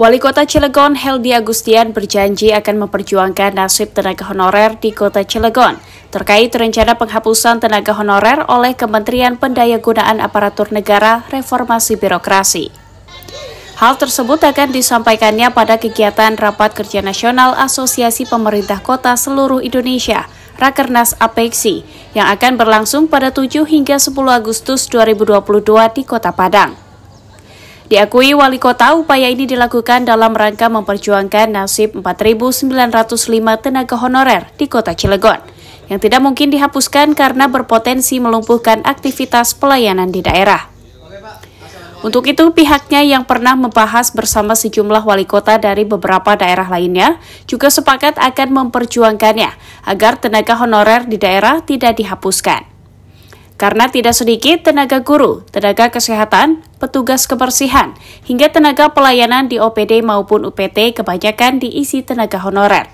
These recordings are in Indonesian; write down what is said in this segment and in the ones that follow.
Wali Kota Cilegon, Heldy Agustian, berjanji akan memperjuangkan nasib tenaga honorer di Kota Cilegon terkait rencana penghapusan tenaga honorer oleh Kementerian Pendayagunaan Aparatur Negara Reformasi Birokrasi. Hal tersebut akan disampaikannya pada kegiatan Rapat Kerja Nasional Asosiasi Pemerintah Kota Seluruh Indonesia, Rakernas APEKSI, yang akan berlangsung pada 7 hingga 10 Agustus 2022 di Kota Padang. Diakui Wali Kota, upaya ini dilakukan dalam rangka memperjuangkan nasib 4.905 tenaga honorer di Kota Cilegon, yang tidak mungkin dihapuskan karena berpotensi melumpuhkan aktivitas pelayanan di daerah. Untuk itu, pihaknya yang pernah membahas bersama sejumlah wali kota dari beberapa daerah lainnya juga sepakat akan memperjuangkannya agar tenaga honorer di daerah tidak dihapuskan. Karena tidak sedikit tenaga guru, tenaga kesehatan, petugas kebersihan, hingga tenaga pelayanan di OPD maupun UPT kebanyakan diisi tenaga honorer.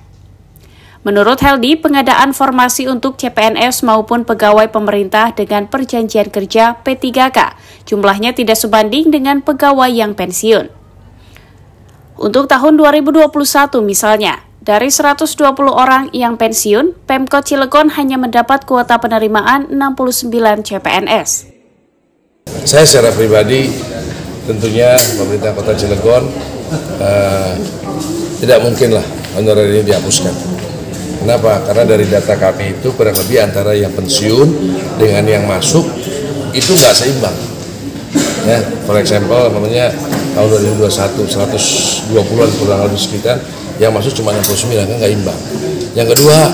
Menurut Heldy, pengadaan formasi untuk CPNS maupun pegawai pemerintah dengan perjanjian kerja P3K jumlahnya tidak sebanding dengan pegawai yang pensiun. Untuk tahun 2021 misalnya, dari 120 orang yang pensiun, Pemkot Cilegon hanya mendapat kuota penerimaan 69 CPNS. Saya secara pribadi, tentunya pemerintah Kota Cilegon tidak mungkinlah honorer ini dihapuskan. Kenapa? Karena dari data kami itu kurang lebih antara yang pensiun dengan yang masuk itu nggak seimbang. Ya, for example, namanya tahun 2021 120-an kurang lebih sekitar, yang masuk cuma 69, kan nggak imbang. Yang kedua,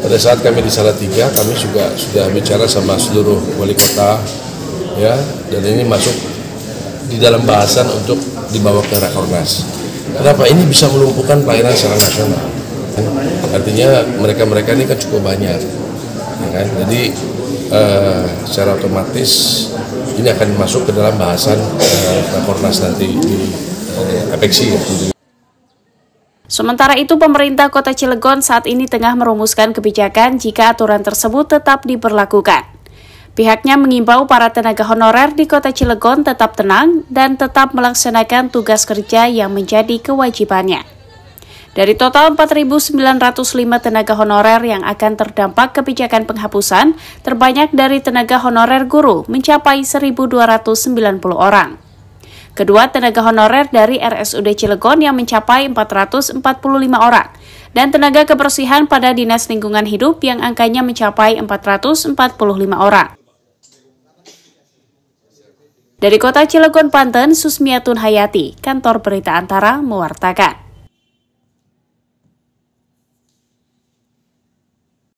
pada saat kami di Salatiga, kami juga sudah bicara sama seluruh wali kota, ya, dan ini masuk di dalam bahasan untuk dibawa ke Rakernas. Kenapa? Ini bisa melumpuhkan pelayanan secara nasional. Artinya mereka-mereka ini kan cukup banyak, ya kan? Jadi secara otomatis ini akan masuk ke dalam bahasan Rakernas nanti di APEKSI. Ya. Sementara itu, pemerintah Kota Cilegon saat ini tengah merumuskan kebijakan jika aturan tersebut tetap diberlakukan. Pihaknya mengimbau para tenaga honorer di Kota Cilegon tetap tenang dan tetap melaksanakan tugas kerja yang menjadi kewajibannya. Dari total 4.905 tenaga honorer yang akan terdampak kebijakan penghapusan, terbanyak dari tenaga honorer guru mencapai 1.290 orang. Kedua, tenaga honorer dari RSUD Cilegon yang mencapai 445 orang, dan tenaga kebersihan pada Dinas Lingkungan Hidup yang angkanya mencapai 445 orang. Dari Kota Cilegon, Banten, Susmiatun Hayati, Kantor Berita Antara, mewartakan.